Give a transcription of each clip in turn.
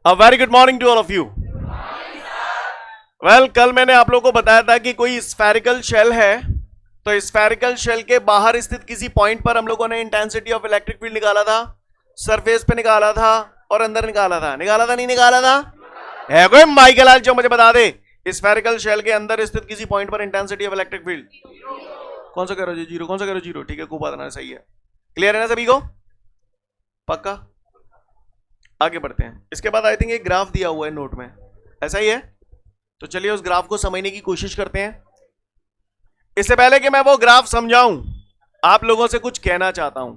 A very good morning to all of you. Well, कल मैंने आप लोगों को बताया था कि कोई स्फेरिकल शेल है, तो स्फेरिकल शेल के बाहर स्थित किसी पॉइंट पर हम लोगों ने इंटेंसिटी ऑफ इलेक्ट्रिक फील्ड निकाला था, सरफेस पे निकाला था और अंदर निकाला था। नहीं निकाला था? है कोई माइकल जो मुझे बता दे स्फेरिकल शेल के अंदर स्थित किसी पॉइंट पर इंटेंसिटी ऑफ इलेक्ट्रिक फील्ड? कौन सा कह रहे हो जी? जीरो। कौन सा कह रहे हो? जीरो। ठीक है, खूब बात सही है। क्लियर है ना सभी को? पक्का? आगे बढ़ते हैं। इसके बाद आई थिंक एक ग्राफ दिया हुआ है नोट में, ऐसा ही है? तो चलिए उस ग्राफ को समझने की कोशिश करते हैं। इससे पहले कि मैं वो ग्राफ समझाऊं, आप लोगों से कुछ कहना चाहता हूं।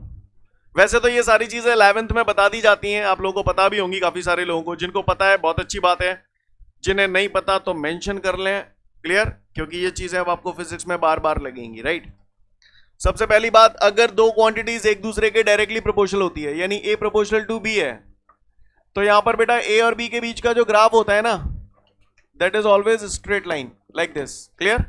वैसे तो ये सारी चीजें 11th में बता दी जाती हैं, आप लोगों को पता भी होंगी। काफी सारे लोगों को, जिनको पता है बहुत अच्छी बात है, जिन्हें नहीं पता तो मेंशन कर लें। क्लियर? क्योंकि ये चीजें अब आपको फिजिक्स में बार बार लगेंगी, राइट? सबसे पहली बात, अगर दो क्वांटिटीज एक दूसरे के डायरेक्टली प्रोपोर्शनल होती है, यानी ए प्रोपोर्शनल टू बी है, तो यहां पर बेटा ए और बी के बीच का जो ग्राफ होता है ना, that is always straight line like this. Clear?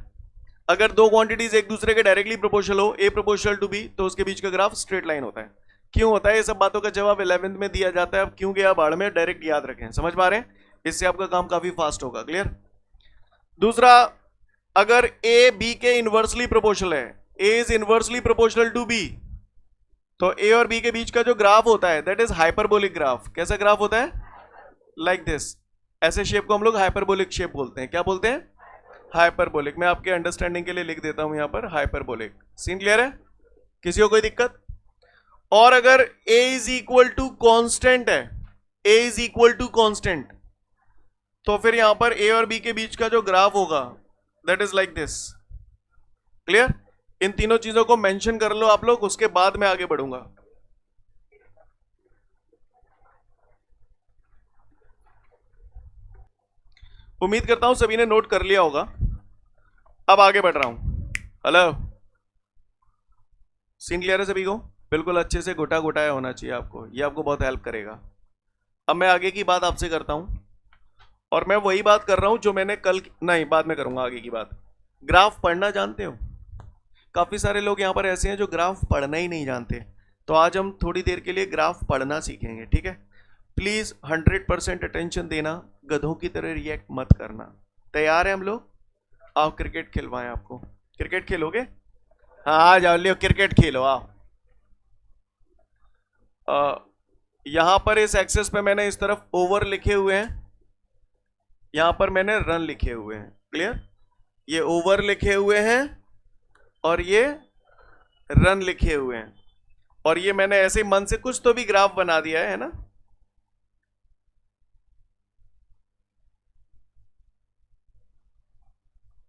अगर दो क्वांटिटीज एक दूसरे के डायरेक्टली प्रोपोर्शनल हो, ए प्रोपोर्शनल टू बी, तो उसके बीच का ग्राफ स्ट्रेट लाइन होता है। क्यों होता है? ये सब बातों का जवाब 11th में दिया जाता है। अब क्यों गया बाढ़ में, डायरेक्ट याद रखें। समझ पा रहे हैं? इससे आपका काम काफी फास्ट होगा। क्लियर? दूसरा, अगर ए बी के इनवर्सली प्रोपोर्शनल है, A is inversely proportional to B, तो ए और बी के बीच का जो ग्राफ होता है दैट इज हाइपरबोलिक ग्राफ। कैसा ग्राफ होता है? Like this. ऐसे शेप को हम लोग हाइपरबोलिक शेप बोलते हैं। क्या बोलते हैं? हाइपरबोलिक। मैं आपके अंडरस्टैंडिंग के लिए लिख देता हूं यहां पर हाइपरबोलिक। सीन क्लियर है? किसी को कोई दिक्कत? और अगर a is equal to constant है, a is equal to constant, तो फिर यहां पर a और b के बीच का जो ग्राफ होगा that is like this. Clear? इन तीनों चीजों को मेंशन कर लो आप लोग, उसके बाद मैं आगे बढ़ूंगा। उम्मीद करता हूं सभी ने नोट कर लिया होगा। अब आगे बढ़ रहा हूं। हेलो, सीन क्लियर है सभी को? बिल्कुल अच्छे से घुटा घुटाया होना चाहिए आपको, ये आपको बहुत हेल्प करेगा। अब मैं आगे की बात आपसे करता हूं, और मैं वही बात कर रहा हूं जो मैंने कल, नहीं बाद में करूंगा आगे की बात। ग्राफ पढ़ना जानते हो? काफी सारे लोग यहां पर ऐसे हैं जो ग्राफ पढ़ना ही नहीं जानते, तो आज हम थोड़ी देर के लिए ग्राफ पढ़ना सीखेंगे। ठीक है? प्लीज 100% अटेंशन देना, गधों की तरह रिएक्ट मत करना। तैयार है हम लोग? आओ क्रिकेट खिलवाएं आपको। क्रिकेट खेलोगे? हाँ आ जाओ, लियो क्रिकेट खेलो, आओ। यहां पर इस एक्सेस पे मैंने इस तरफ ओवर लिखे हुए हैं, यहां पर मैंने रन लिखे हुए हैं। क्लियर? ये ओवर लिखे हुए हैं और ये रन लिखे हुए हैं, और ये मैंने ऐसे मन से कुछ तो भी ग्राफ बना दिया है ना?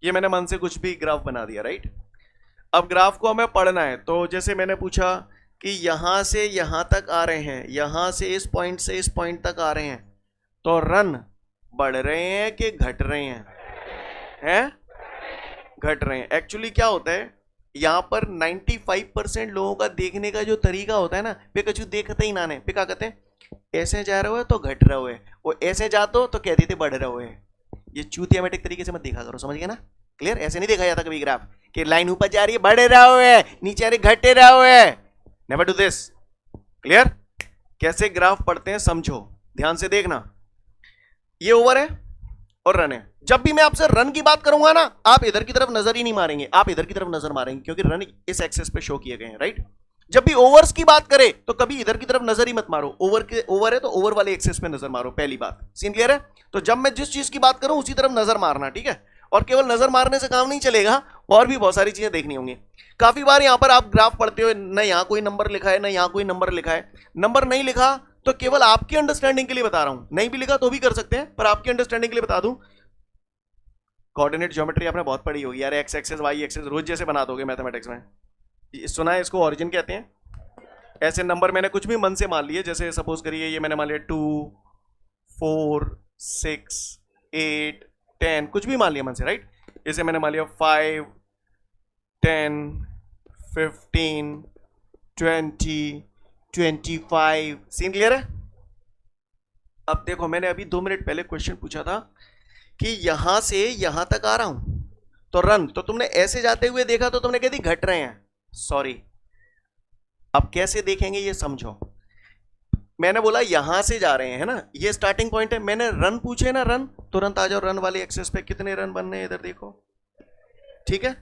ये मैंने मन से कुछ भी ग्राफ बना दिया, राइट? अब ग्राफ को हमें पढ़ना है, तो जैसे मैंने पूछा कि यहां से यहां तक आ रहे हैं, यहां से इस पॉइंट से इस पॉइंट तक आ रहे हैं, तो रन बढ़ रहे हैं कि घट रहे हैं? हैं? घट रहे हैं। एक्चुअली क्या होता है, यहां पर 95% लोगों का देखने का जो तरीका होता है ना, वे कछु देखते ही ना ने पे क्या कहते हैं, ऐसे जा रहे हो तो घट रहे हुए, वो ऐसे जाते हो तो कहते थे बढ़ रहे हुए। ये चूतियामेटिक तरीके से मत देखा करो, समझ गए ना? क्लियर? ऐसे नहीं देखा जाता कभी ग्राफ कि लाइन ऊपर जा रही है बढ़ रहा हुआ है, नीचे आ रही घटे रहा हुआ है। Never do this. क्लियर? कैसे ग्राफ पढ़ते हैं समझो, ध्यान से देखना। ये ओवर है और रन है। जब भी मैं आपसे रन की बात करूंगा ना, आप इधर की तरफ नजर ही नहीं मारेंगे, आप इधर की तरफ नजर मारेंगे, क्योंकि रन इस एक्सेस पे शो किए गए हैं, राइट? जब भी ओवर्स की बात करें तो कभी इधर की तरफ नजर ही मत मारो। ओवर है तो ओवर वाले एक्सेस पे नजर मारो, पहली बात। सीन क्लियर है? तो जब मैं जिस चीज की बात करूं उसी तरफ नजर मारना, ठीक है? और केवल नजर मारने से काम नहीं चलेगा, और भी बहुत सारी चीजें देखनी होंगी। काफी बार यहां पर आप ग्राफ पढ़ते हो, ना यहां कोई नंबर लिखा है ना यहां कोई नंबर लिखा है। नंबर नहीं लिखा तो केवल आपकी अंडरस्टैंडिंग के लिए बता रहा हूं, नहीं भी लिखा तो भी कर सकते हैं, पर आपकी अंडरस्टैंडिंग के लिए बता दूं। कोऑर्डिनेट ज्योमेट्री आपने बहुत पढ़ी होगी यार, एक्स एक्सेस वाई एक्सेस रोज जैसे बना दोगे मैथमेटिक्स में। सुना है इसको? ओरिजिन कहते हैं। ऐसे नंबर मैंने कुछ भी मन से मान लिए, जैसे सपोज करिए ये मैंने मान लिया 2 4 6 8 10, कुछ भी मान लिया मन से, राइट? इसे मैंने मान लिया 5 10 15 20 25। सीन क्लियर है? अब देखो, मैंने अभी 2 मिनट पहले क्वेश्चन पूछा था कि यहां से यहां तक आ रहा हूं तो रन, तो तुमने ऐसे जाते हुए देखा तो तुमने कह दी घट रहे हैं। सॉरी, अब कैसे देखेंगे ये समझो। मैंने बोला यहां से जा रहे हैं, है ना, ये स्टार्टिंग पॉइंट है। मैंने रन पूछे ना, रन, तुरंत आ जाओ रन वाली एक्सेस पे, कितने रन बनने हैं इधर देखो, ठीक है।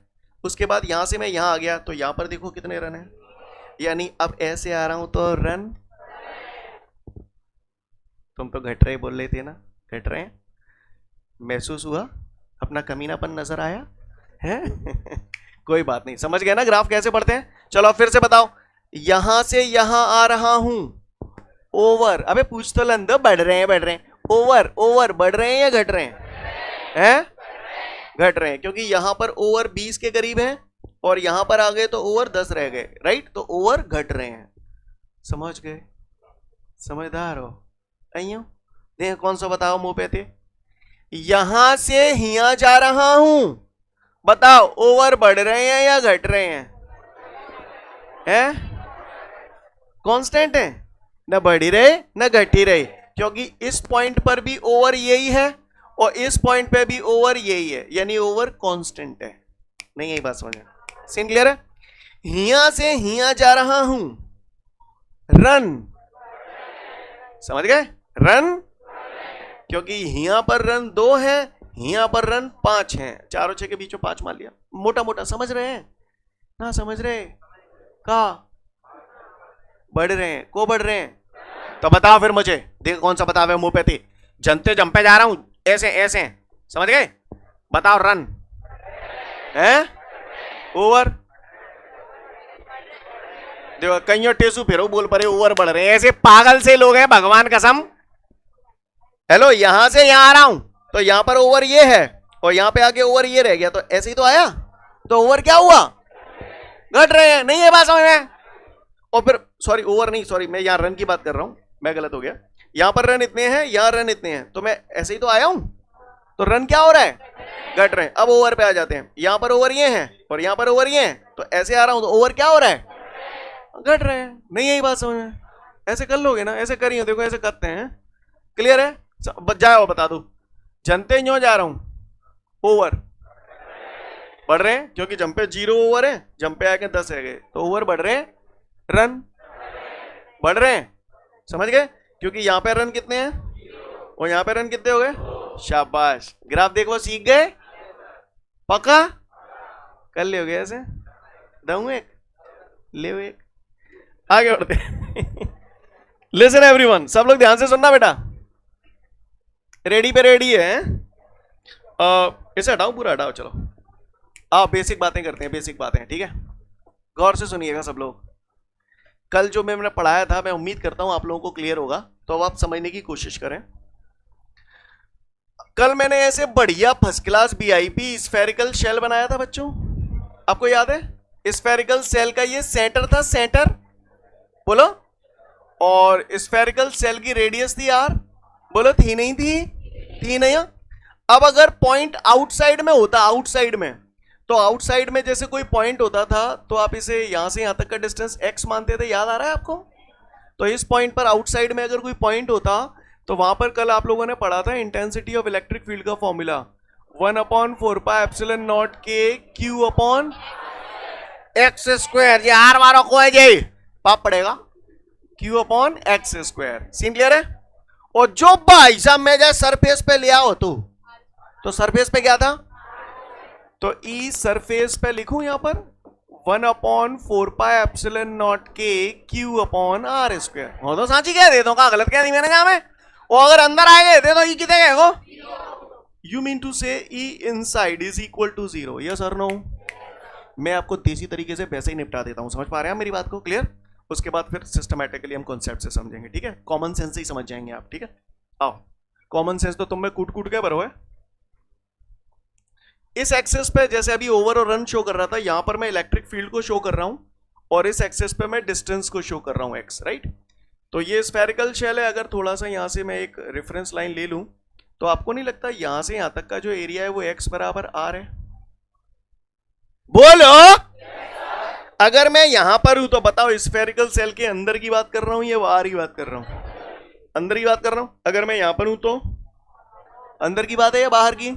उसके बाद यहां से मैं यहां आ गया तो यहां पर देखो कितने रन है, यानी अब ऐसे आ रहा हूं तो रन, तुम तो घट रहे बोल रहे थे ना, घट रहे हैं, महसूस हुआ, अपना कमीनापन नजर आया है कोई बात नहीं, समझ गए ना ग्राफ कैसे पढ़ते हैं। चलो अब फिर से बताओ, यहां से यहां आ रहा हूं, ओवर, अबे पूछ तो लन दो, बढ़ रहे हैं, ओवर ओवर, बढ़ रहे हैं या घट रहे हैं? घट रहे हैं, क्योंकि यहां पर ओवर 20 के करीब है और यहां पर आ गए तो ओवर 10 रह गए, राइट, तो ओवर घट रहे हैं। समझ गए, समझदार हो अयो। देख कौन सा बताओ मुंह पे थे, यहां से हिया जा रहा हूं, बताओ ओवर बढ़ रहे हैं या घट रहे हैं? कांस्टेंट है, न बढ़ ही रहे न घट ही रहे, क्योंकि इस पॉइंट पर भी ओवर यही है और इस पॉइंट पे भी ओवर यही है, यानी ओवर कांस्टेंट है। नहीं यही बात समझ में, सीन क्लियर है। हिया से हिया जा रहा हूं, रन, समझ गए, रन, क्योंकि हिया पर रन 2 है, हिया पर रन 5 है, 4 और 6 के बीच में 5 मान लिया, मोटा मोटा समझ रहे हैं ना, समझ रहे का बढ़ रहे हैं, को बढ़ रहे हैं, तो बताओ फिर मुझे, देखो कौन सा बतावे मुंह पे थी, जनते जंपे जा रहा हूं, ऐसे ऐसे, समझ गए, बताओ रन है, ओवर, देखो कहीं टेसू फिर बोल पड़े ओवर बढ़ रहे हैं, ऐसे पागल से लोग हैं भगवान कसम। हेलो, यहां से यहां आ रहा हूं तो यहां पर ओवर ये है और यहां पे आके ओवर ये रह गया, तो ऐसे ही तो आया, तो ओवर क्या हुआ, घट रहे हैं, नहीं है बात समझ में। और फिर सॉरी, ओवर नहीं, सॉरी, मैं यहां रन की बात कर रहा हूं, मैं गलत हो गया, यहां पर रन इतने हैं, यहां रन इतने हैं, तो मैं ऐसे ही तो आया हूं, तो रन क्या हो रहा है, घट रहे हैं। अब ओवर पे आ जाते हैं, यहां पर ओवर ये है और यहां पर ओवर ये है, तो ऐसे आ रहा हूं तो ओवर क्या हो रहा है, घट रहे हैं, नहीं यही बात समझ में। ऐसे कर लोगे ना, ऐसे करिए, देखो ऐसे करते हैं, क्लियर है, जाओ बता दो, जनते क्यों जा रहा हूं, ओवर बढ़ रहे हैं, क्योंकि जंपे 0 ओवर है, जंपे आके 10 रह गए, तो ओवर बढ़ रहे हैं, रन बढ़ रहे हैं, समझ गए, क्योंकि यहां पे रन कितने हैं और यहां पे रन कितने हो गए, शाबाश, ग्राफ देखो सीख गए, पक्का कर लियोगे ऐसे, दऊं एक, ले एक, आगे बढ़ते लिसन एवरीवन, सब लोग ध्यान से सुनना बेटा, रेडी पे रेडी है, इसे हटाओ, पूरा हटाओ, चलो आप बेसिक बातें करते हैं, बेसिक बातें, ठीक है, गौर से सुनिएगा सब लोग। कल जो मैंने पढ़ाया था, मैं उम्मीद करता हूं आप लोगों को क्लियर होगा, तो अब आप समझने की कोशिश करें। कल मैंने ऐसे बढ़िया first class BIP spherical shell बनाया था बच्चों, आपको याद है, स्फेरिकल सेल का ये सेंटर था, सेंटर बोलो, और स्फेरिकल सेल की रेडियस थी आर, बोलो थी नहीं थी, थी नहीं। अब अगर पॉइंट आउटसाइड में होता, आउटसाइड में, तो आउटसाइड में जैसे कोई पॉइंट होता था तो आप इसे यहां से यहां तक का डिस्टेंस x मानते थे, याद आ रहा है आपको, तो इस पॉइंट पर आउटसाइड में अगर कोई पॉइंट होता तो वहां पर कल आप लोगों ने पढ़ा था इंटेंसिटी ऑफ इलेक्ट्रिक फील्ड का formula 1/4πε0 k q/, x square, ये आर वालों को है जी, पाप पड़ेगा, q/x², सीन क्लियर है। और जो भाई साहब मैं जैसे सरफेस पे ले आओ तो सरफेस पे क्या था, तो ई सरफेस पे लिखूं यहां पर 1/4πε0 k q/r², हो तो सांची कह दे दो, का गलत कह दी मैंने कहा मैं, और अगर अंदर आए गए थे तो ई कितने गए हो, you mean to say E inside is equal to 0, yes और नो। मैं आपको देसी तरीके से वैसे ही निपटा देता हूं, समझ पा रहे हैं मेरी बात को, क्लियर। उसके बाद फिर सिस्टमैटिकली हम कॉन्सेप्ट से समझेंगे, ठीक है, कॉमन सेंस से ही समझ जाएंगे आप, ठीक है। आओ, कॉमन सेंस तो तुम में कूट कूट के भरो है। इस एक्सेस पे जैसे अभी ओवर और रन शो कर रहा था, यहां पर मैं इलेक्ट्रिक फील्ड को शो कर रहा हूं और इस एक्सेस पे मैं डिस्टेंस को शो कर रहा हूं एक्स, राइट। तो ये स्फेरिकल शेल है, अगर थोड़ा सा यहां से मैं एक रेफरेंस लाइन ले लूं तो आपको नहीं लगता यहां से यहां तक का जो एरिया है वो x बराबर r है, बोलो। अगर मैं यहां पर हूं तो बताओ स्फेरिकल सेल के अंदर की बात कर रहा हूं या बाहर की बात कर रहा हूं, अंदर की बात कर रहा हूं। अगर मैं यहां पर हूं तो अंदर की बात है या बाहर की,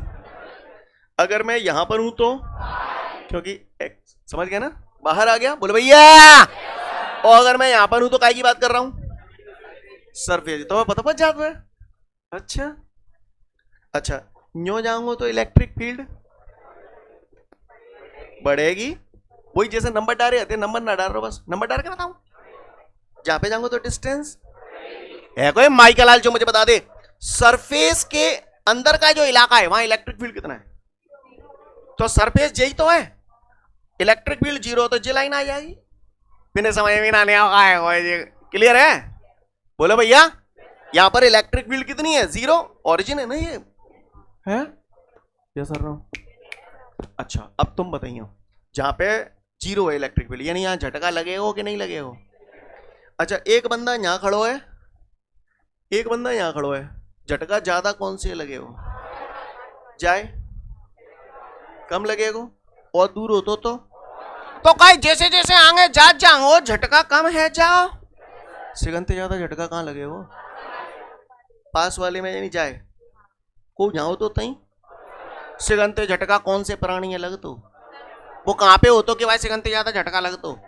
अगर मैं यहां पर हूं तो, क्योंकि x, समझ गया ना, बाहर आ गया, बोलो भैया। और अगर मैं यहां पर हूं तो काय की बात कर रहा हूं, सरफेस तो पता पड़ जाता है। अच्छा अच्छा, न्यो जाऊंगा तो इलेक्ट्रिक फील्ड बढ़ेगी। वही जैसे नंबर डाल रहे थे, नंबर ना डाल रहा, बस नंबर डाल के बताऊं। जहां पे जाऊंगा तो डिस्टेंस है। कोई माइकल लाल जो मुझे बता दे, सरफेस के अंदर का जो इलाका है वहां इलेक्ट्रिक फील्ड कितना है? तो सरफेस यही तो है, इलेक्ट्रिक फील्ड जीरो, तो जी लाइन आ जाएगी। बिना समझ में ना नहीं। क्लियर है? बोलो भैया, यहां पर इलेक्ट्रिक फील्ड कितनी है? जीरो। ओरिजिन है ना ये, है या सर नो? अच्छा अब तुम बताइए, जहां पे जीरो है इलेक्ट्रिक फील्ड, यानी यहां झटका लगेगा कि नहीं लगेगा? अच्छा, एक बंदा यहां खड़ो है, एक बंदा यहां खड़ो है, झटका ज्यादा कौन से लगेगा? जाए कम लगेगा, और दूर हो तो कहीं जैसे जैसे आगे जा जाओ झटका कम है जाओ, सिगंते ज्यादा झटका कहां लगेगा? पास वाले में नहीं जाए को जाओ तो तई सिगंते झटका कौन से प्राणी है लग तो? वो कहां पे हो तो कि भाई सिगंते ज्यादा झटका लग तो?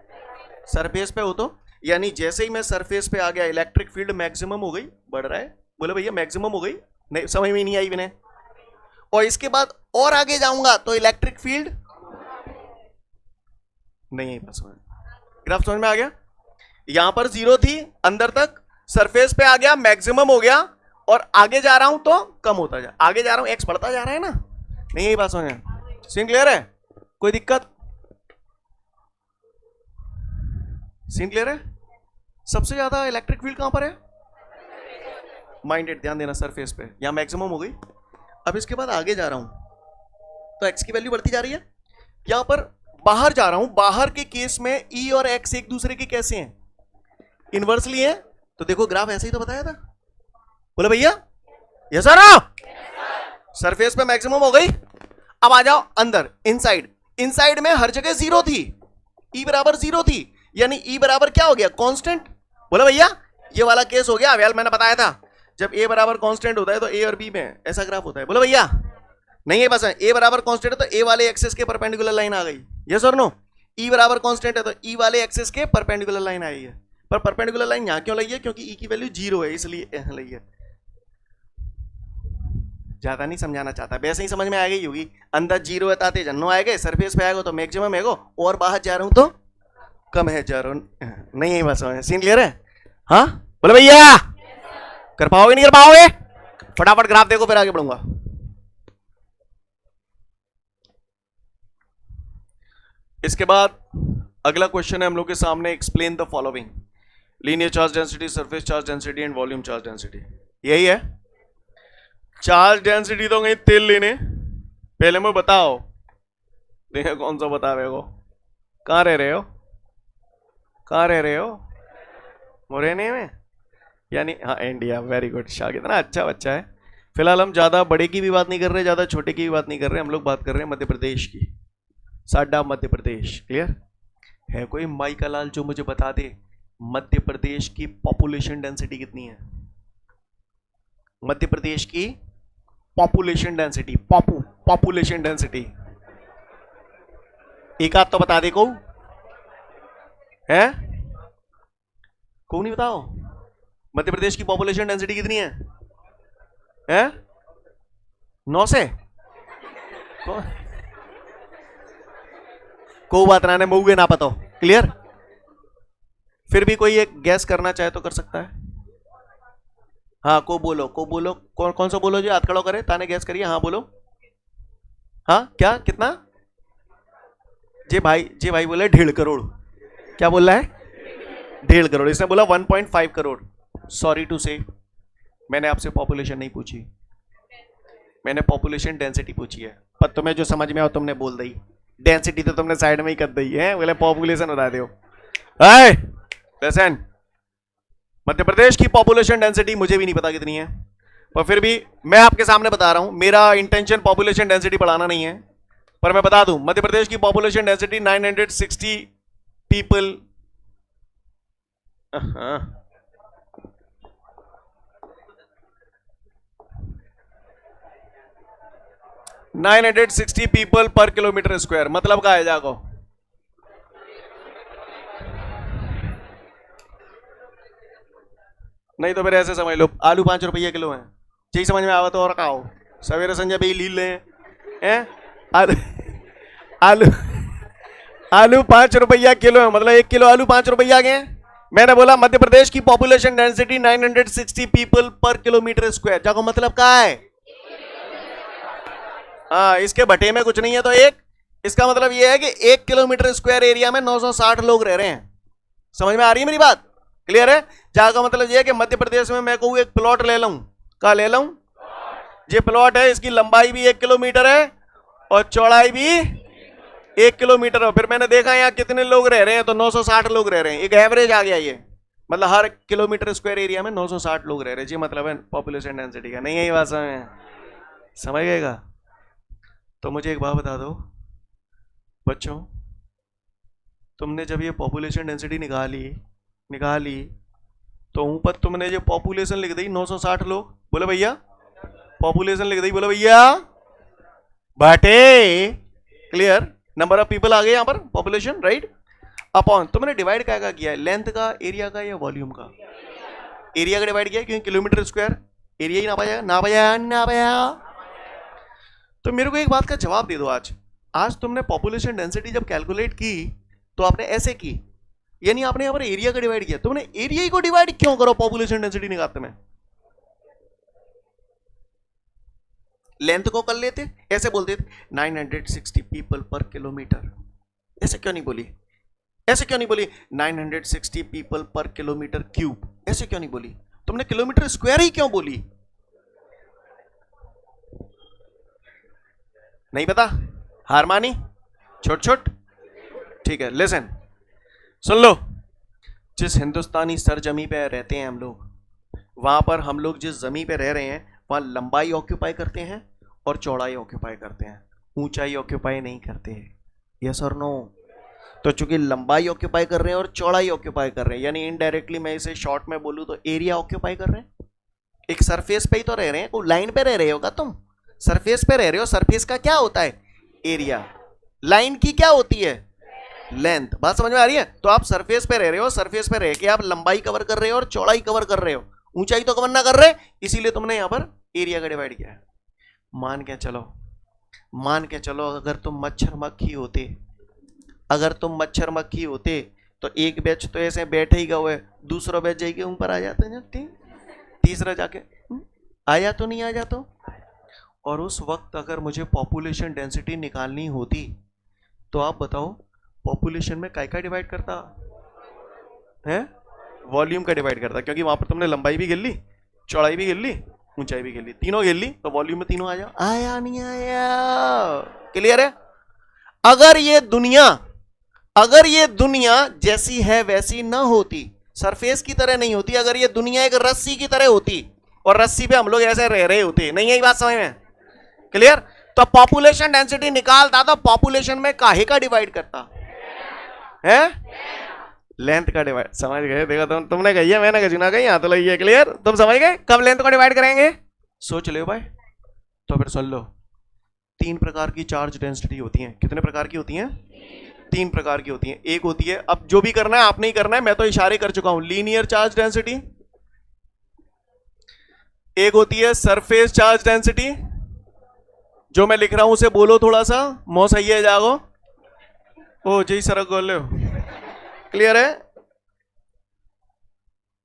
सरफेस पे हो तो, यानी जैसे ही मैं सरफेस पे आ गया इलेक्ट्रिक फील्ड मैक्सिमम हो गई, बढ़ रहा है। बोले भैया मैक्सिमम हो गई? नहीं, समझ में नहीं आई मैंने। और इसके बाद और आगे जाऊंगा तो इलेक्ट्रिक फील्ड नहीं, बस ग्राफ समझ में आ गया। यहां पर जीरो थी, अंदर तक सरफेस पे आ गया, मैक्सिमम हो गया, और आगे जा रहा हूं तो कम होता जा, आगे जा रहा हूं एक्स बढ़ता जा रहा है ना। नहीं, यही बात समझ में? सीन क्लियर है? कोई दिक्कत? सीन क्लियर है? सबसे ज्यादा इलेक्ट्रिक फील्ड कहां पर है? माइंडेड, ध्यान देना, सरफेस पे। यहां मैक्सिमम हो गई। अब इसके बाद आगे जा रहा हूं तो एक्स की वैल्यू बढ़ती जा रही है। यहां पर बाहर जा रहा हूं, बाहर के केस में ई और एक्स एक दूसरे के कैसे हैं? इनवर्सली है। तो देखो ग्राफ ऐसे ही तो बताया था। बोले भैया यस सर, सरफेस पे मैक्सिमम हो गई। अब आ जाओ अंदर, इनसाइड। इनसाइड में हर जगह जीरो थी, ई बराबर जीरो थी, यानी ई बराबर क्या हो गया? कांस्टेंट। बोले भैया ये वाला केस हो गया। वेल मैंने बताया था, जब ए बराबर कांस्टेंट होता है तो ए और बी में ऐसा ग्राफ होता है। बोले भैया नहीं है, बस ए बराबर कांस्टेंट है तो ए वाले एक्सिस के परपेंडिकुलर लाइन आ गई। यस और नो? ई बराबर कांस्टेंट है तो ई वाले एक्सिस के परपेंडिकुलर लाइन आई है। पर परपेंडिकुलर लाइन यहां क्यों लगी है? क्योंकि ई की वैल्यू जीरो है, इसलिए यहां लगी है। ज्यादा नहीं समझाना चाहता, वैसे ही समझ में आ गई होगी। अंदर जीरो है ताते जन्नो आएगा, सरफेस पे आएगा तो मैक्सिमम है, और बाहर जा रहा हूं तो कम है, जा रहा हूं नहीं है। बस सीन क्लियर है? हाँ बोले भैया कर पाओगे नहीं कर पाओगे? फटाफट ग्राफ देखो फिर आगे बढ़ूंगा। इसके बाद अगला क्वेश्चन है हम लोग के सामने, explain the following, linear charge density, surface charge density and volume charge density. यही है। चार्ज डेंसिटी तो कहीं तेल लेने, पहले मैं बताओ देखे कौन सा बता रहे हो। कहां रह रहे हो? कहां रह रहे हो? मोरेने में, यानी हाँ इंडिया। वेरी गुड शाह, कितना अच्छा बच्चा है। फिलहाल हम ज्यादा बड़े की भी बात नहीं कर रहे, ज्यादा छोटे की भी बात नहीं कर रहे, हम लोग बात कर रहे हैं मध्य प्रदेश की, साडा मध्य प्रदेश। क्लियर है? कोई माई का लाल जो मुझे बता दे मध्य प्रदेश की पॉपुलेशन डेंसिटी कितनी है? मध्य प्रदेश की पॉपुलेशन डेंसिटी, पॉपुलेशन डेंसिटी एक आध तो बता दे को है? को नहीं बताओ मध्य प्रदेश की पॉपुलेशन डेंसिटी कितनी है? हैं? 9 से को बात ना मऊगे ना पता। क्लियर? फिर भी कोई एक गैस करना चाहे तो कर सकता है। हाँ को बोलो, को बोलो, कौन कौन सा बोलो जी, हाथ खड़ा करे ताने गैस करिए। हाँ बोलो। हाँ क्या कितना? जे भाई बोले 1.5 करोड़। क्या बोल रहा है? 1.5 करोड़। इसने बोला 1.5 करोड़। सॉरी टू से, मैंने आपसे पॉपुलेशन नहीं पूछी, मैंने पॉपुलेशन डेंसिटी पूछी है। पर तुम्हें जो समझ में आओ तुमने बोल दी, डेंसिटी तो तुमने साइड में ही कर दी है, बोले पॉपुलेशन बता दो। लिसन, मध्य प्रदेश की पॉपुलेशन डेंसिटी मुझे भी नहीं पता कितनी है, पर फिर भी मैं आपके सामने बता रहा हूं। मेरा इंटेंशन पॉपुलेशन डेंसिटी बढ़ाना नहीं है, पर मैं बता दूं मध्य प्रदेश की पॉपुलेशन डेंसिटी 960 पीपल 960 पीपल पर किलोमीटर स्क्वायर। मतलब का है जाको? नहीं तो फिर ऐसे समझ लो आलू 5 रुपया किलो है, यही समझ में आवा तो और खाओ, सवेरे संजय भाई लील ले हैं आलू आलू आलू 5 रुपया किलो है, मतलब 1 किलो आलू 5 रुपया के हैं। मैंने बोला मध्य प्रदेश की पॉपुलेशन डेंसिटी 960 पीपल पर किलोमीटर स्क्वायर, जाको मतलब क्या है, हाँ इसके भट्टे में कुछ नहीं है तो एक, इसका मतलब यह है कि 1 किलोमीटर स्क्वायर एरिया में 960 लोग रह रहे हैं। समझ में आ रही है मेरी बात, क्लियर है। जहां का मतलब यह है कि मध्य प्रदेश में मैं कहूँ एक प्लॉट ले लूं, क्या ले लूं, ये प्लॉट है, इसकी लंबाई भी 1 किलोमीटर है और चौड़ाई भी 1 किलोमीटर है। फिर मैंने देखा यहाँ कितने लोग रह रहे हैं, तो 960 लोग रह रहे हैं, एक एवरेज आ गया ये, मतलब हर किलोमीटर स्क्वायर एरिया में 960 लोग रह रहे हैं, जी मतलब है पॉपुलेशन डेंसिटी का। नहीं है ये बात समझ गएगा। तो मुझे एक बात बता दो बच्चों, तुमने जब ये पॉपुलेशन डेंसिटी निकाली तो ऊपर तुमने जो पॉपुलेशन लिख दी 960 लोग, बोले भैया पॉपुलेशन लिख दी, बोले भैया बाटे, क्लियर, नंबर ऑफ पीपल आ गए यहां पर, पॉपुलेशन राइट, अपॉन तुमने डिवाइड क्या किया है, लेंथ का, एरिया का या वॉल्यूम का, एरिया का डिवाइड किया, क्योंकि किलोमीटर स्क्वायर एरिया ही ना पाया। तो मेरे को एक बात का जवाब दे दो, आज तुमने पॉपुलेशन डेंसिटी जब कैलकुलेट की तो आपने ऐसे की, यानी आपने यहां पर एरिया का डिवाइड किया, तुमने एरिया को डिवाइड क्यों करो पॉपुलेशन डेंसिटी निकालते में, लेंथ को कर लेते, ऐसे बोलते थे 960 पीपल पर किलोमीटर, ऐसे क्यों नहीं बोली, 960 पीपल पर किलोमीटर क्यूब, ऐसे क्यों नहीं बोली, तुमने किलोमीटर स्क्वायर ही क्यों बोली, नहीं पता, हार मानी, छोट, ठीक है, लिसन, सुन लो, जिस हिंदुस्तानी सरजमी पे रहते हैं हम लोग, वहां पर हम लोग जिस जमी पे रह रहे हैं वहां लंबाई ऑक्यूपाई करते हैं और चौड़ाई ऑक्यूपाई करते हैं, ऊंचाई ऑक्यूपाई नहीं करते, यस और नो। तो चूंकि लंबाई ऑक्यूपाई कर रहे हैं और चौड़ाई ऑक्यूपाई कर रहे हैं, यानी इनडायरेक्टली मैं इसे शॉर्ट में बोलूं तो एरिया ऑक्यूपाई कर रहे हैं, एक सरफेस पे ही तो रह रहे हैं, कोई लाइन पे रह रहे होगा तुम, सरफेस पे रह रहे हो, सरफेस का क्या होता है एरिया, लाइन की क्या होती है लेंथ, बात समझ में आ रही है। तो आप सरफेस पे रह रहे हो, सरफेस पे रह के आप लंबाई कवर कर रहे हो और चौड़ाई कवर कर रहे हो, ऊंचाई तो कवर ना कर रहे, इसीलिए तुमने यहां पर एरिया का डिवाइड किया है। मान के चलो अगर तुम मच्छर मक्खी होते तो एक बैच तो ऐसे बैठे ही गए, दूसरा बैच जाके ऊपर आ जाते हैं, तीसरा जाके आ जा तो नहीं आ जा तो, और उस वक्त अगर मुझे पॉपुलेशन डेंसिटी निकालनी होती तो आप बताओ पॉपुलेशन में काय डिवाइड करता है, वॉल्यूम का डिवाइड करता, क्योंकि वहां पर तुमने लंबाई भी गिन ली, चौड़ाई भी गिन ली, ऊंचाई भी गिन ली, तीनों गिन ली, तो वॉल्यूम में तीनों आ जाओ, आया नहीं आया, क्लियर है। अगर ये दुनिया जैसी है वैसी ना होती, सरफेस की तरह नहीं होती, अगर ये दुनिया एक रस्सी की तरह होती और रस्सी पे हम लोग ऐसे रह रहे होते, नहीं है ये बात समझ में, क्लियर। तो पॉपुलेशन डेंसिटी निकालता तो पॉपुलेशन में काहे का डिवाइड करता है, लेंथ का डिवाइड, समझ गए, देखो तुमने कही है मैंने कही ना कही, तो लगी है, क्लियर, तुम समझ गए कब लेंथ को डिवाइड करेंगे, सोच लो भाई। तो फिर सुन लो, 3 प्रकार की चार्ज डेंसिटी होती है, कितने प्रकार की होती हैं, 3 प्रकार की होती हैं। एक होती है, अब जो भी करना है आप नहीं करना है, मैं तो इशारे कर चुका हूं, लीनियर चार्ज डेंसिटी, एक होती है सरफेस चार्ज डेंसिटी, जो मैं लिख रहा हूं उसे बोलो थोड़ा सा, मो सही है जागो, ओ जी सरक बोले, क्लियर है,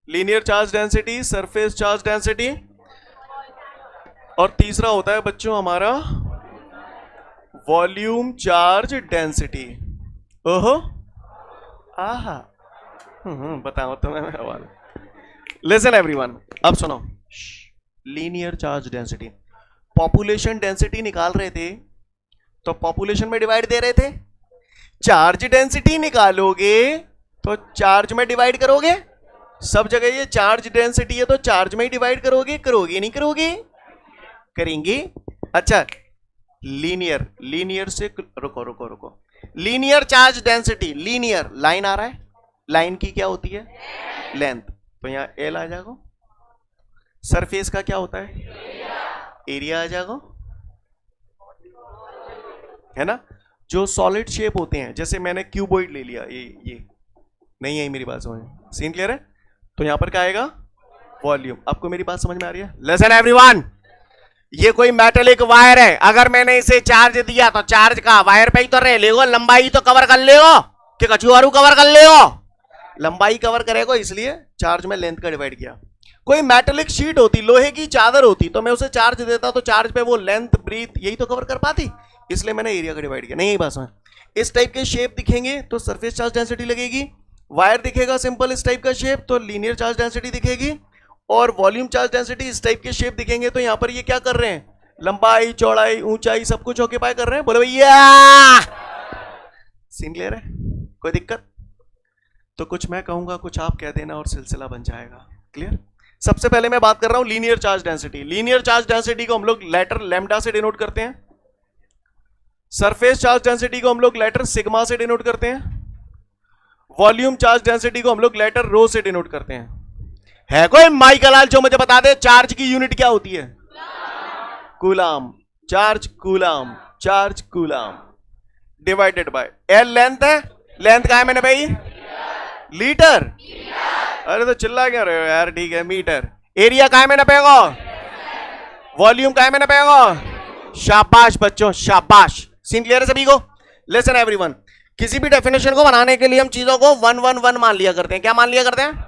linear charge density, surface charge density, और तीसरा होता है बच्चों हमारा वॉल्यूम चार्ज डेंसिटी। ओहो आहा बताओ तुम्हें, लिसन एवरीवन, अब सुनो, linear charge density, population density निकाल रहे थे तो पॉपुलेशन में डिवाइड दे रहे थे, चार्ज डेंसिटी निकालोगे तो चार्ज में डिवाइड करोगे, सब जगह ये चार्ज डेंसिटी है तो चार्ज में ही डिवाइड करोगे नहीं करोगे, करेंगे। अच्छा लीनियर से रुको, linear charge density, linear line आ रहा है, लाइन की क्या होती है लेंथ, तो यहां एल आ जाएगा, सरफेस का क्या होता है एरिया आ जाएगा, है ना। जो सॉलिड शेप होते हैं, जैसे मैंने क्यूबॉइड ले लिया, ये नहीं है मेरी बात समझ, सीन क्लियर है, तो यहां पर क्या आएगा वॉल्यूम। आपको मेरी बात समझ में आ रही है? लिसन एवरीवन, ये कोई मेटेलिक वायर है, अगर मैंने इसे चार्ज दिया तो चार्ज का वायर पे ही तो रह लेगो, लंबाई तो कवर कर लेगो कि कछुआरू कवर कर लेगो? लंबाई कवर करेगा, इसलिए चार्ज में लेंथ का डिवाइड किया। कोई मेटेलिक शीट होती, लोहे की चादर होती, तो मैं उसे चार्ज देता तो चार्ज पे वो लेंथ ब्रीथ यही तो कवर कर पाती, इसलिए मैंने एरिया का डिवाइड किया। नहीं यही बात में इस टाइप के शेप दिखेंगे तो सरफेस चार्ज डेंसिटी लगेगी, वायर दिखेगा सिंपल इस टाइप का शेप तो लीनियर चार्ज डेंसिटी दिखेगी, और वॉल्यूम चार्ज डेंसिटी इस टाइप के शेप दिखेंगे तो यहां पर ये क्या कर रहे हैं, लंबाई चौड़ाई ऊंचाई सब कुछ ऑक्यूपाई कर रहे हैं। बोले भैया सीन क्लियर है? कोई दिक्कत? तो कुछ मैं कहूंगा कुछ आप कह देना और सिलसिला बन जाएगा। क्लियर? सबसे पहले मैं बात कर रहा हूं linear charge density. Linear charge density को हम लोग लेटर लैम्डा से डिनोट करते हैं, सरफेस चार्ज डेंसिटी को हम लोग लेटर सिग्मा से डिनोट करते हैं, वॉल्यूम चार्ज डेंसिटी को हम लोग लेटर रो से डिनोट करते हैं। है कोई माई कलाल जो मुझे बता दे चार्ज की यूनिट क्या होती है? Coulomb. Charge coulomb, charge coulomb divided by L length है, लेंथ का है मैंने भाई लीटर। अरे तो चिल्ला क्या रहे हो यार? ठीक है मीटर। एरिया का है मैंने पेगो, वॉल्यूम का है मैंने पेगो। शाबाश बच्चों शाबाश। सीन क्लियर है सभी को? लिसन एवरीवन, किसी भी डेफिनेशन को बनाने के लिए हम चीजों को 1 1 1 मान लिया करते हैं। क्या मान लिया करते हैं?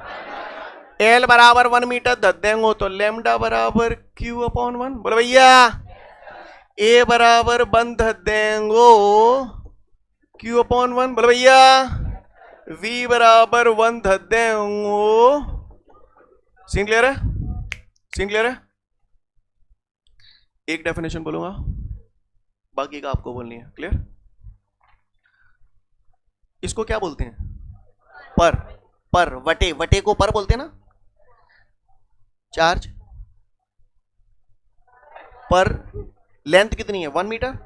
एल बराबर 1 मीटर धद देंगे तो लेमडा बराबर क्यू अपॉन 1। बोले भैया ए बराबर 1 धद देंगो क्यू अपॉन 1। बोले भैया वी बराबर 1 धद देंगो। सीन क्लियर है? सीन क्लियर है? एक डेफिनेशन बोलूंगा, बाकी का आपको बोलनी है। क्लियर? इसको क्या बोलते हैं? पर। पर वटे, वटे को पर बोलते हैं ना। चार्ज पर लेंथ कितनी है? 1 मीटर।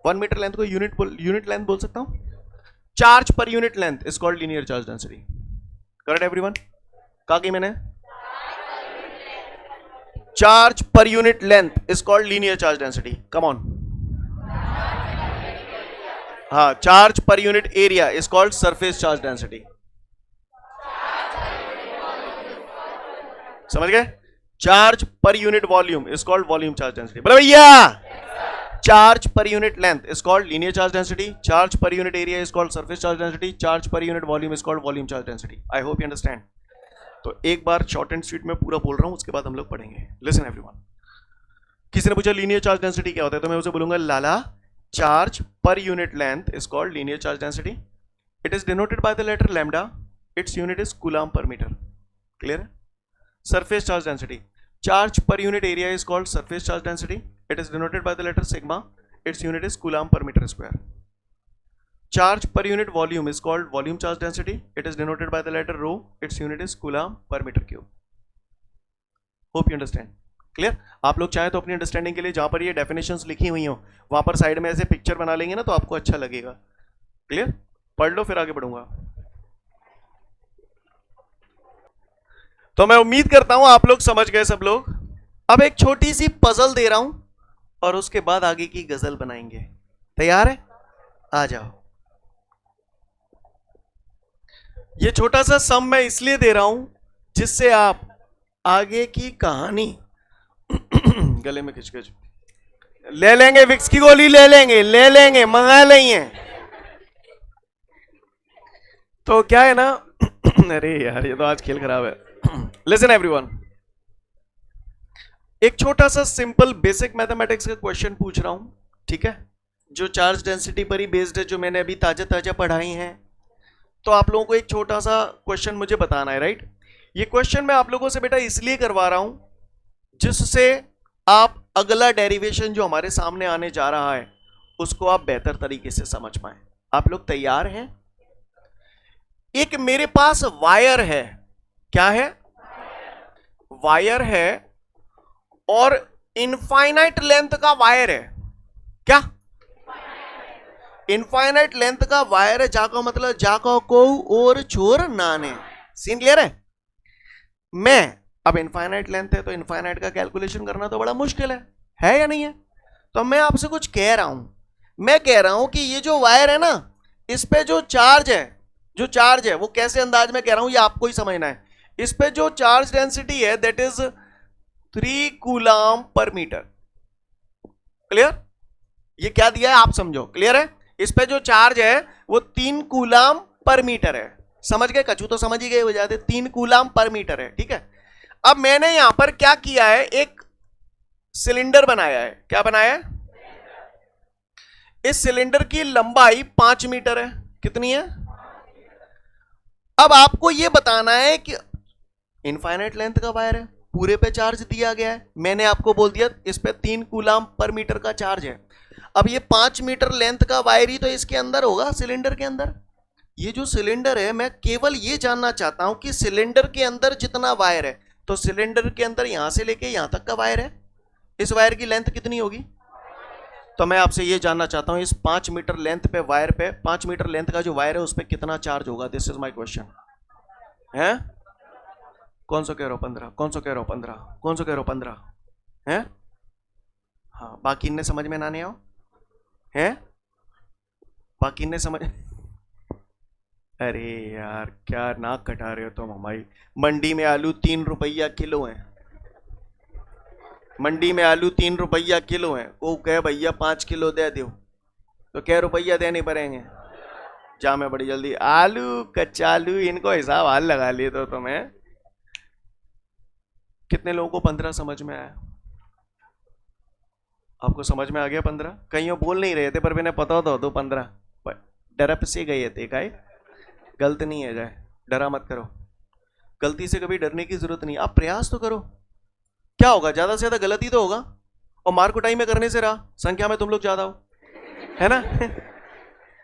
1 मीटर लेंथ को यूनिट लेंथ बोल सकता हूं। Charge per unit length is called linear charge density. Correct everyone? कहा कि मैंने charge per unit length is called linear charge density. Come on. हाँ, charge per unit area is called surface charge density. समझ गए? Charge per unit volume is called volume charge density. बोले भैया charge per unit length is called linear charge density, charge per unit area is called surface charge density, charge per unit volume is called volume charge density. I hope you understand. तो एक बार short and sweet में पूरा बोल रहा हूं, उसके बाद हम लोग पढ़ेंगे। लिसन एवरीवन, किसी ने पूछा लीनियर चार्ज डेंसिटी क्या होता है, तो मैं उसे बोलूंगा लाला charge per unit length is called linear charge density. It is denoted by the letter lambda, its unit is coulomb per metre. Clear है? Surface charge density, charge per unit area is called surface charge density. It is denoted by the letter sigma. Its unit is coulomb per meter square. Charge per unit volume is called volume charge density. It is denoted by the letter rho. Its unit is coulomb per meter cube. Hope you understand. Clear? आप लोग चाहे तो अपनी understanding के लिए जहां पर ये डेफिनेशंस लिखी हुई हो वहां पर साइड में ऐसे पिक्चर बना लेंगे ना तो आपको अच्छा लगेगा। क्लियर? पढ़ लो फिर आगे बढ़ूंगा। तो मैं उम्मीद करता हूं आप लोग समझ गए सब लोग। अब एक छोटी सी पजल दे रहा हूं और उसके बाद आगे की गजल बनाएंगे। तैयार है? आ जाओ। ये छोटा सा सम मैं इसलिए दे रहा हूं जिससे आप आगे की कहानी गले में खिचखिच ले लेंगे, विक्स की गोली ले लेंगे मंगा लेंगे। तो क्या है ना अरे यार ये तो आज खेल खराब है। लिसन एवरीवन, एक छोटा सा सिंपल बेसिक मैथमेटिक्स का क्वेश्चन पूछ रहा हूं, ठीक है, जो चार्ज डेंसिटी पर ही बेस्ड है, जो मैंने अभी ताजा ताजा पढ़ाई हैं। तो आप लोगों को एक छोटा सा क्वेश्चन मुझे बताना है, राइट? ये क्वेश्चन मैं आप लोगों से बेटा इसलिए करवा रहा हूं जिससे आप अगला डेरिवेशन जो हमारे सामने आने जा रहा है उसको आप बेहतर तरीके से समझ पाए। आप लोग तैयार हैं? एक मेरे पास वायर है, क्या है? वायर है और इनफाइनाइट लेंथ का वायर है। क्या? इनफाइनाइट लेंथ का वायर है, जाको मतलब जाको को और छोर नाने। सीन क्लियर है? मैं अब इनफाइनाइट लेंथ है तो इनफाइनाइट का कैलकुलेशन करना तो बड़ा मुश्किल है या नहीं है? तो मैं आपसे कुछ कह रहा हूं, मैं कह रहा हूं कि ये जो वायर है ना, इस पे जो चार्ज है वो कैसे अंदाज में कह रहा हूं ये आपको ही समझना है। इस पे जो चार्ज डेंसिटी है that is 3 coulomb per metre. Clear? ये क्या दिया है आप समझो। क्लियर है? इस पे जो चार्ज है वो 3 कूलम पर मीटर है। समझ गए? कछू तो समझ ही गए हो जाते, 3 कूलम पर मीटर है। ठीक है, अब मैंने यहां पर क्या किया है, एक सिलेंडर बनाया है। क्या बनाया है? इस सिलेंडर की लंबाई 5 मीटर है। कितनी है? अब आपको यह बताना है कि इनफाइनाइट लेंथ का वायर है, पूरे पे चार्ज दिया गया है। मैंने आपको बोल दिया इस पे 3 कूलम पर मीटर का चार्ज है। अब ये 5 मीटर लेंथ का वायर ही तो इसके अंदर होगा, सिलेंडर के अंदर। ये जो सिलेंडर है, मैं केवल ये जानना चाहता हूं कि सिलेंडर के अंदर जितना वायर है, तो सिलेंडर के अंदर यहां से लेके यहां तक का वायर है, इस वायर की लेंथ कितनी होगी? तो मैं आपसे ये जानना चाहता हूं इस 5 मीटर लेंथ पे वायर पे, 5 मीटर लेंथ का जो वायर है उस पर कितना चार्ज होगा? दिस इज माई क्वेश्चन है। कौन सा कह रहे हो 15? कौन सा कह रहे हो 15? कौन सा कह रहे हो 15 है? हाँ, बाकी इन्हें समझ में ना नहीं आओ है? बाकी इन्हें समझ अरे यार क्या नाक कटा रहे हो तुम हमारी। मंडी में आलू 3 रुपया किलो है, मंडी में आलू 3 रुपया किलो है। वो कहे भैया 5 किलो दे दो, तो क्या रुपया देने पड़ेंगे? जा मैं बड़ी जल्दी आलू कच्चालू इनको हिसाब हाल लगा लिए तो तुम्हें। कितने लोगों को 15 समझ में आया? आपको समझ में आ गया 15? कहीं वो बोल नहीं रहे थे पर मैंने पता होता तो 15 डरप से गए थे। काय गलत नहीं है, जाए डरा मत करो, गलती से कभी डरने की जरूरत नहीं। आप प्रयास तो करो, क्या होगा? ज्यादा से ज्यादा गलत ही तो होगा, और मार कुटाई में करने से रहा, संख्या में तुम लोग ज्यादा हो, है ना?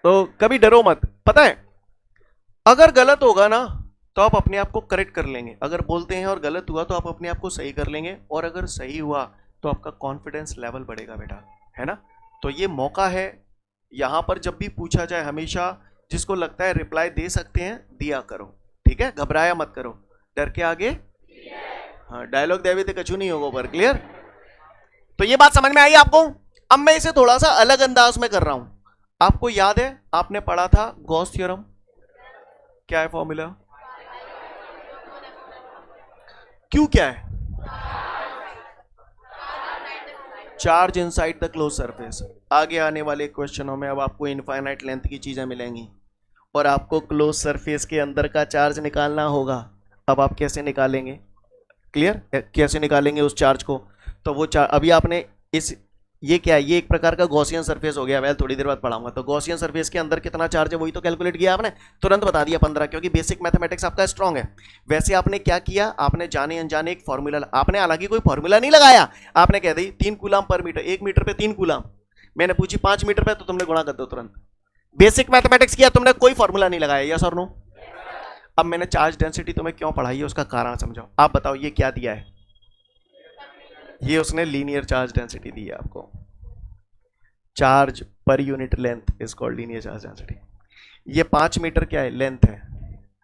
तो कभी डरो मत। पता है अगर गलत होगा ना तो आप अपने आप को करेक्ट कर लेंगे, अगर बोलते हैं और गलत हुआ तो आप अपने आप को सही कर लेंगे, और अगर सही हुआ तो आपका कॉन्फिडेंस लेवल बढ़ेगा बेटा, है ना? तो ये मौका है, यहां पर जब भी पूछा जाए हमेशा जिसको लगता है रिप्लाई दे सकते हैं दिया करो। ठीक है, घबराया मत करो, डर के आगे हाँ, डायलॉग देवी थे कछु नहीं होगा पर। क्लियर? तो ये बात समझ में आई आपको? अब मैं इसे थोड़ा सा अलग अंदाज में कर रहा हूं। आपको याद है आपने पढ़ा था गॉस थ्योरम? क्या है फॉर्मूला? क्यों क्या है? Charge inside the close surface. आगे आने वाले क्वेश्चनों में अब आपको इनफाइनाइट लेंथ की चीजें मिलेंगी और आपको क्लोज सरफेस के अंदर का चार्ज निकालना होगा। अब आप कैसे निकालेंगे? क्लियर? कैसे निकालेंगे उस चार्ज को? तो वो चार्ज अभी आपने इस ये क्या है, ये एक प्रकार का गॉसियन सरफेस हो गया। मैं थोड़ी देर बाद पढ़ाऊंगा। तो गॉसियन सरफेस के अंदर कितना चार्ज है वही तो कैलकुलेट किया आपने, तुरंत बता दिया 15, क्योंकि बेसिक मैथमेटिक्स आपका स्ट्रांग है। वैसे आपने क्या किया, आपने जाने अनजाने एक फॉर्मूला, आपने हालांकि कोई फॉर्मूला नहीं लगाया, आपने कह दी 3 कूलम पर मीटर, 1 मीटर पे 3 कूलम। मैंने पूछी 5 मीटर पे, तो तुमने गुणा कर दो तुरंत। बेसिक मैथमेटिक्स किया तुमने, कोई फॉर्मूला नहीं लगाया। यस और नो? अब मैंने चार्ज डेंसिटी तुम्हें क्यों पढ़ाई है उसका कारण समझाओ। आप बताओ ये क्या दिया है? ये उसने लीनियर चार्ज डेंसिटी दी है आपको। Charge per unit length is called linear charge density. ये 5 मीटर क्या है? लेंथ है।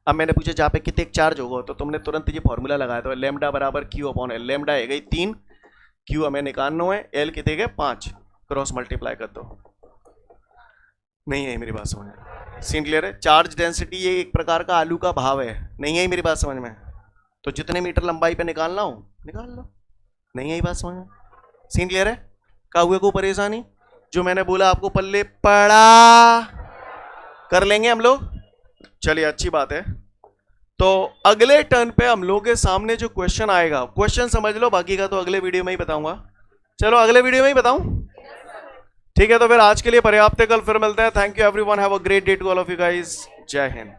अब मैंने पूछा जहां पे कितने चार्ज होगा, तो तुमने तुरंत ये फॉर्मूला लगाया, तो लेमडा बराबर क्यू अपॉन एल। लेमडा है गई 3, क्यू हमें निकालना है, एल कितने गए 5, क्रॉस मल्टीप्लाई कर दो। नहीं है मेरी बात समझ में? सीन क्लियर है? चार्ज डेंसिटी ये एक प्रकार का आलू का भाव है। नहीं है मेरी बात समझ में? तो जितने मीटर लंबाई पे निकालना हो निकाल लो। नहीं है बात समझ में? सीन क्लियर है? का हुए को परेशानी? जो मैंने बोला आपको पल्ले पड़ा कर लेंगे हम लोग। चलिए अच्छी बात है। तो अगले टर्न पे हम लोग के सामने जो क्वेश्चन आएगा, क्वेश्चन समझ लो, बाकी का तो अगले वीडियो में ही बताऊंगा। चलो अगले वीडियो में ही बताऊं? ठीक है, तो फिर आज के लिए पर्याप्त है, कल फिर मिलते हैं। Thank you everyone, have a great day to all of you guys. जय हिंद।